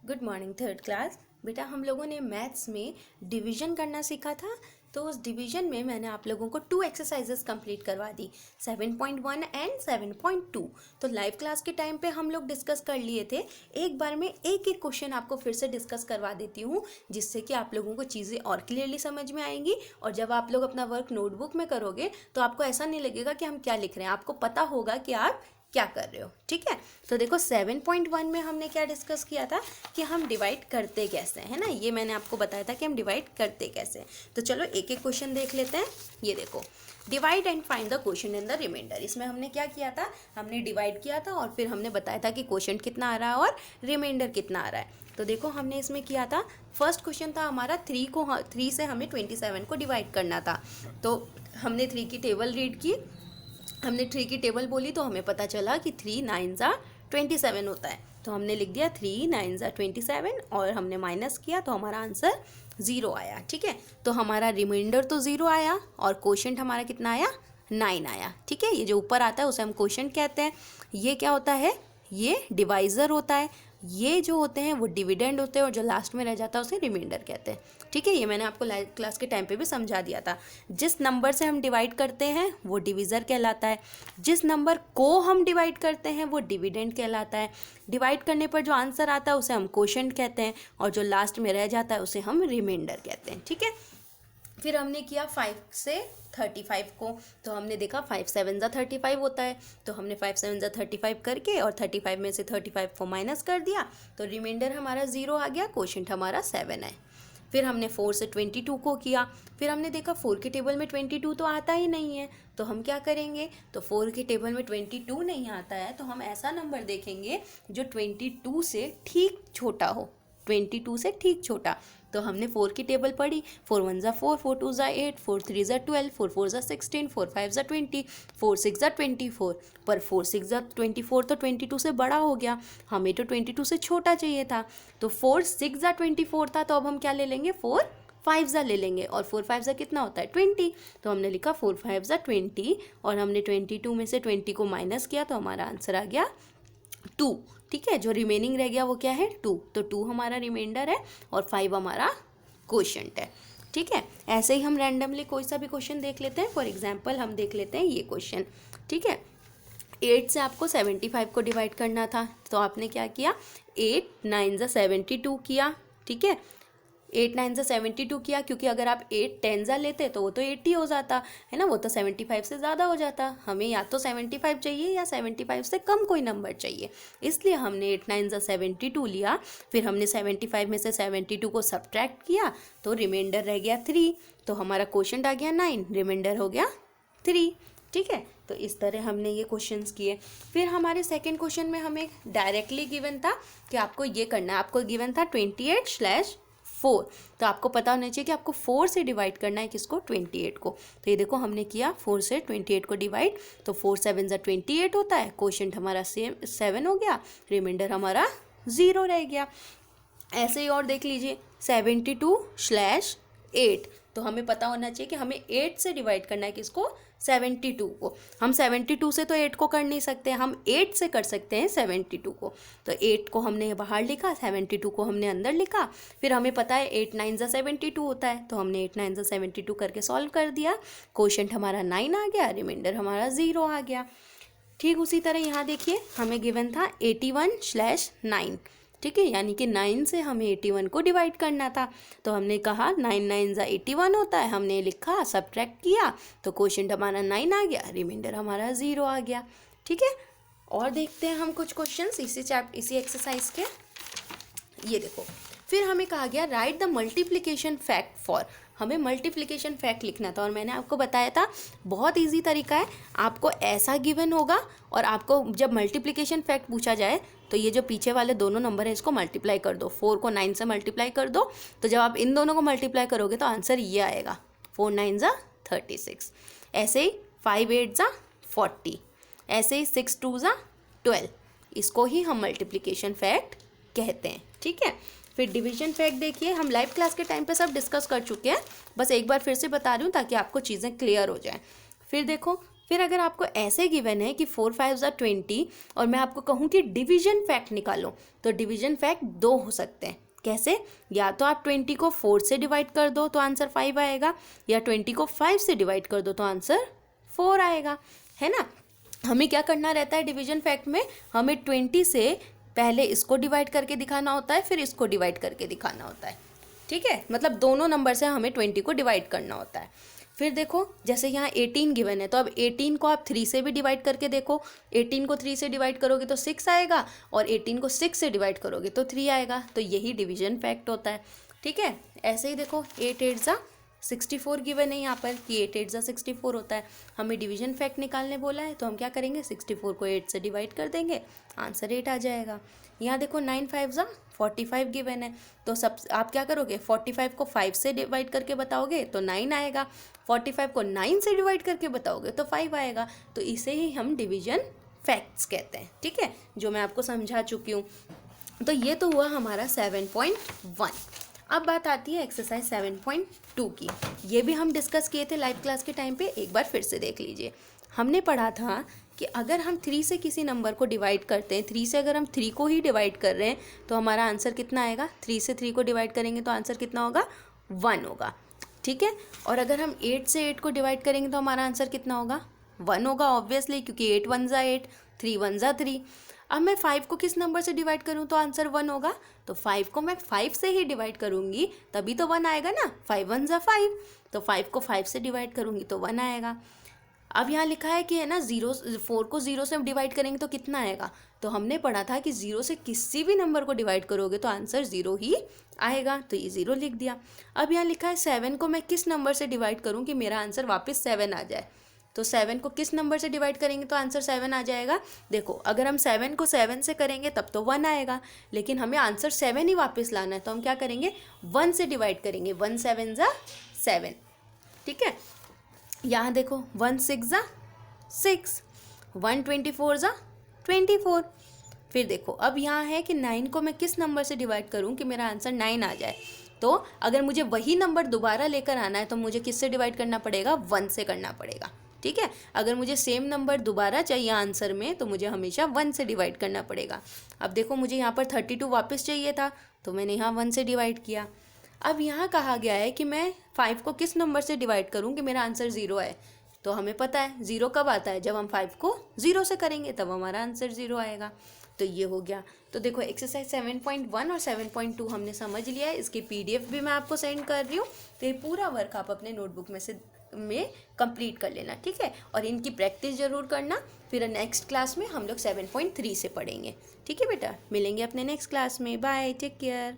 Good morning third class. बेटा हम लोगों ने मैथ्स में डिवीजन करना सीखा था, तो उस डिवीजन में मैंने आप लोगों को 2 एक्सरसाइजेस कंप्लीट करवा दी, 7.1 एंड 7.2। तो लाइव क्लास के टाइम पे हम लोग डिस्कस कर लिए थे। एक बार में एक एक क्वेश्चन आपको फिर से डिस्कस करवा देती हूँ, जिससे कि आप लोगों को चीज़ें और क्लियरली समझ में आएंगी। और जब आप लोग अपना वर्क नोटबुक में करोगे तो आपको ऐसा नहीं लगेगा कि हम क्या लिख रहे हैं, आपको पता होगा कि आप क्या कर रहे हो। ठीक है, तो देखो 7.1 में हमने क्या डिस्कस किया था कि हम डिवाइड करते कैसे है ना, ये मैंने आपको बताया था कि हम डिवाइड करते कैसे। तो चलो एक एक क्वेश्चन देख लेते हैं। ये देखो, divide and find the quotient in the remainder. इसमें हमने क्या किया था, हमने डिवाइड किया था और फिर हमने बताया था कि क्वोशंट कितना आ रहा है और रिमाइंडर कितना आ रहा है। तो देखो हमने इसमें किया था, फर्स्ट क्वेश्चन था हमारा 3 से हमें 27 को डिवाइड करना था। तो हमने 3 की टेबल रीड की, हमने 3 की टेबल बोली, तो हमें पता चला कि 3 9 27 होता है। तो हमने लिख दिया 3 9 27 और हमने माइनस किया तो हमारा आंसर 0 आया। ठीक है, तो हमारा रिमाइंडर तो 0 आया और क्वोशंट हमारा कितना आया, 9 आया। ठीक है, ये जो ऊपर आता है उसे हम क्वोशंट कहते हैं। ये क्या होता है, ये डिवाइज़र होता है। ये जो होते हैं वो डिविडेंड होते हैं और जो लास्ट में रह जाता है उसे रिमाइंडर कहते हैं। ठीक है, ये मैंने आपको लाइव क्लास के टाइम पे भी समझा दिया था। जिस नंबर से हम डिवाइड करते हैं वो डिवीज़र कहलाता है, जिस नंबर को हम डिवाइड करते हैं वो डिविडेंड कहलाता है। डिवाइड करने पर जो आंसर आता है उसे हम क्वोशंट कहते हैं और जो लास्ट में रह जाता है उसे हम रिमाइंडर कहते हैं। ठीक है, फिर हमने किया 5 से 35 को, तो हमने देखा 5 7 35 होता है। तो हमने 5 7 35 करके और 35 में से 35 को माइनस कर दिया, तो रिमाइंडर हमारा 0 आ गया, क्वोशंट हमारा 7 है। फिर हमने 4 से 22 को किया, फिर हमने देखा 4 की टेबल में 22 तो आता ही नहीं है, तो हम क्या करेंगे, तो 4 की टेबल में 22 नहीं आता है तो हम ऐसा नंबर देखेंगे जो 22 से ठीक छोटा हो, 22 से ठीक छोटा। तो हमने 4 की टेबल पढ़ी, 4 1 4, 4 2 8, 4 3 12, 4 4 16, 4 5 20, 4 6 24। पर 4 6 24 तो 22 से बड़ा हो गया, हमें तो 22 से छोटा चाहिए था। तो 4 6 24 था, तो अब हम क्या ले लेंगे, 4 5 ले लेंगे और 4 5 कितना होता है 20। तो हमने लिखा 4 5 20 और हमने 22 में से 20 को माइनस किया तो हमारा आंसर आ गया 2। ठीक है, जो रिमेनिंग रह गया वो क्या है, 2। तो 2 हमारा रिमाइंडर है और 5 हमारा क्वोशंट है। ठीक है, ऐसे ही हम रैंडमली कोई सा भी क्वेश्चन देख लेते हैं। फॉर एग्जांपल हम देख लेते हैं ये क्वेश्चन। ठीक है, 8 से आपको 75 को डिवाइड करना था, तो आपने क्या किया, 8 9 72 किया। ठीक है, 8 9 72 किया, क्योंकि अगर आप 8 10 लेते तो वो तो 80 हो जाता है ना, वो तो 75 से ज़्यादा हो जाता। हमें या तो 75 चाहिए या 75 से कम कोई नंबर चाहिए, इसलिए हमने 8 9 72 लिया। फिर हमने 75 में से 72 को सब्ट्रैक्ट किया तो रिमाइंडर रह गया 3। तो हमारा क्वोशंट आ गया 9, रिमाइंडर हो गया 3। ठीक है, तो इस तरह हमने ये क्वेश्चंस किए। फिर हमारे सेकंड क्वेश्चन में हमें डायरेक्टली गिवन था कि आपको ये करना है। आपको गिवन था 28/4, तो आपको पता होना चाहिए कि आपको 4 से डिवाइड करना है किसको, 28 को। तो ये देखो हमने किया 4 से 28 को डिवाइड, तो 4 7 28 होता है, क्वोशंट हमारा 7 हो गया, रिमाइंडर हमारा 0 रह गया। ऐसे ही और देख लीजिए 72/8, तो हमें पता होना चाहिए कि हमें 8 से डिवाइड करना है किसको, 72 को। हम 72 से तो 8 को कर नहीं सकते, हम 8 से कर सकते हैं 72 को। तो 8 को हमने बाहर लिखा, 72 को हमने अंदर लिखा। फिर हमें पता है 8 9 72 होता है, तो हमने 8 9 72 करके सॉल्व कर दिया, क्वोशंट हमारा 9 आ गया, रिमाइंडर हमारा 0 आ गया। ठीक उसी तरह यहाँ देखिए हमें गिवन था 81/9। ठीक है, यानी कि 9 से हमें 81 को डिवाइड करना था, तो हमने कहा 9 9 81 होता है, हमने लिखा, सब्ट्रैक्ट किया, तो क्वोशंट हमारा 9 आ गया, रिमाइंडर हमारा 0 आ गया। ठीक है, और देखते हैं हम कुछ क्वेश्चंस इसी एक्सरसाइज के। ये देखो, फिर हमें कहा गया right the multiplication fact for, हमें मल्टीप्लिकेशन फैक्ट लिखना था। और मैंने आपको बताया था बहुत इजी तरीका है, आपको ऐसा गिवन होगा और आपको जब मल्टीप्लिकेशन फैक्ट पूछा जाए तो ये जो पीछे वाले दोनों नंबर है इसको मल्टीप्लाई कर दो, 4 को 9 से मल्टीप्लाई कर दो, तो जब आप इन दोनों को मल्टीप्लाई करोगे तो आंसर ये आएगा, 4 9 36। ऐसे ही 5 8 40, ऐसे ही 6 2 12, इसको ही हम मल्टीप्लिकेशन फैक्ट कहते हैं। ठीक है, फिर डिवीजन फैक्ट देखिए, हम लाइव क्लास के टाइम पे सब डिस्कस कर चुके हैं, बस एक बार फिर से बता रही हूँ ताकि आपको चीज़ें क्लियर हो जाएं। फिर देखो फिर अगर आपको ऐसे गिवन है कि 4 5 20 और मैं आपको कहूँ कि डिवीजन फैक्ट निकालो, तो डिवीजन फैक्ट 2 हो सकते हैं। कैसे? या तो आप 20 को 4 से डिवाइड कर दो तो आंसर 5 आएगा, या 20 को 5 से डिवाइड कर दो तो आंसर 4 आएगा, है ना। हमें क्या करना रहता है डिवीजन फैक्ट में, हमें 20 से पहले इसको डिवाइड करके दिखाना होता है, फिर इसको डिवाइड करके दिखाना होता है, ठीक है। मतलब दोनों नंबर से हमें 20 को डिवाइड करना होता है। फिर देखो जैसे यहाँ 18 गिवन है, तो अब 18 को आप 3 से भी डिवाइड करके देखो। 18 को 3 से डिवाइड करोगे तो 6 आएगा, और 18 को 6 से डिवाइड करोगे तो 3 आएगा। तो यही डिवीजन फैक्ट होता है, ठीक है। ऐसे ही देखो 8 8 जा 64 गिवन है यहाँ पर कि 8 8 जा 64 होता है। हमें डिवीजन फैक्ट निकालने बोला है, तो हम क्या करेंगे 64 को 8 से डिवाइड कर देंगे, आंसर 8 आ जाएगा। यहाँ देखो 9 5 जा 45 गिवन है, तो सब आप क्या करोगे 45 को 5 से डिवाइड करके बताओगे तो 9 आएगा, 45 को 9 से डिवाइड करके बताओगे तो 5 आएगा। तो इसे ही हम डिवीजन फैक्ट्स कहते हैं, ठीक है, जो मैं आपको समझा चुकी हूँ। तो ये तो हुआ हमारा 7.1। अब बात आती है एक्सरसाइज 7.2 की। ये भी हम डिस्कस किए थे लाइव क्लास के टाइम पे, एक बार फिर से देख लीजिए। हमने पढ़ा था कि अगर हम 3 से किसी नंबर को डिवाइड करते हैं, 3 से अगर हम 3 को ही डिवाइड कर रहे हैं तो हमारा आंसर कितना आएगा, 3 से 3 को डिवाइड करेंगे तो आंसर कितना होगा 1 होगा, ठीक है। और अगर हम 8 से 8 को डिवाइड करेंगे तो हमारा आंसर कितना होगा 1 होगा ऑब्वियसली, क्योंकि 8 1 जा 8, 3 1 जा 3। अब मैं 5 को किस नंबर से डिवाइड करूं तो आंसर 1 होगा, तो 5 को मैं 5 से ही डिवाइड करूंगी तभी तो 1 आएगा ना, 5 1 जा 5, तो 5 को 5 से डिवाइड करूंगी तो 1 आएगा। अब यहाँ लिखा है कि है ना 4 को 0 से डिवाइड करेंगे तो कितना आएगा, तो हमने पढ़ा था कि 0 से किसी भी नंबर को डिवाइड करोगे तो आंसर 0 ही आएगा, तो ये 0 लिख दिया। अब यहाँ लिखा है 7 को मैं किस नंबर से डिवाइड करूँ कि मेरा आंसर वापस 7 आ जाए, तो 7 को किस नंबर से डिवाइड करेंगे तो आंसर 7 आ जाएगा। देखो अगर हम 7 को 7 से करेंगे तब तो 1 आएगा, लेकिन हमें आंसर 7 ही वापस लाना है, तो हम क्या करेंगे 1 से डिवाइड करेंगे, 1 7 जा 7, ठीक है। यहाँ देखो 1 6 जा 6, 1 24 जा 24। फिर देखो अब यहाँ है कि 9 को मैं किस नंबर से डिवाइड करूँ कि मेरा आंसर 9 आ जाए, तो अगर मुझे वही नंबर दोबारा लेकर आना है तो मुझे किससे डिवाइड करना पड़ेगा 1 से करना पड़ेगा, ठीक है। अगर मुझे सेम नंबर दोबारा चाहिए आंसर में तो मुझे हमेशा 1 से डिवाइड करना पड़ेगा। अब देखो मुझे यहाँ पर 32 वापस चाहिए था तो मैंने यहाँ 1 से डिवाइड किया। अब यहाँ कहा गया है कि मैं 5 को किस नंबर से डिवाइड करूँ कि मेरा आंसर 0 आए, तो हमें पता है 0 कब आता है, जब हम 5 को 0 से करेंगे तब हमारा आंसर 0 आएगा। तो ये हो गया। तो देखो एक्सरसाइज 7.1 और 7.2 हमने समझ लिया है, इसकी PDF भी मैं आपको सेंड कर रही हूँ, तो ये पूरा वर्क आप अपने नोटबुक में कंप्लीट कर लेना, ठीक है। और इनकी प्रैक्टिस ज़रूर करना, फिर नेक्स्ट क्लास में हम लोग 7.3 से पढ़ेंगे, ठीक है बेटा। मिलेंगे अपने नेक्स्ट क्लास में, बाय, टेक केयर।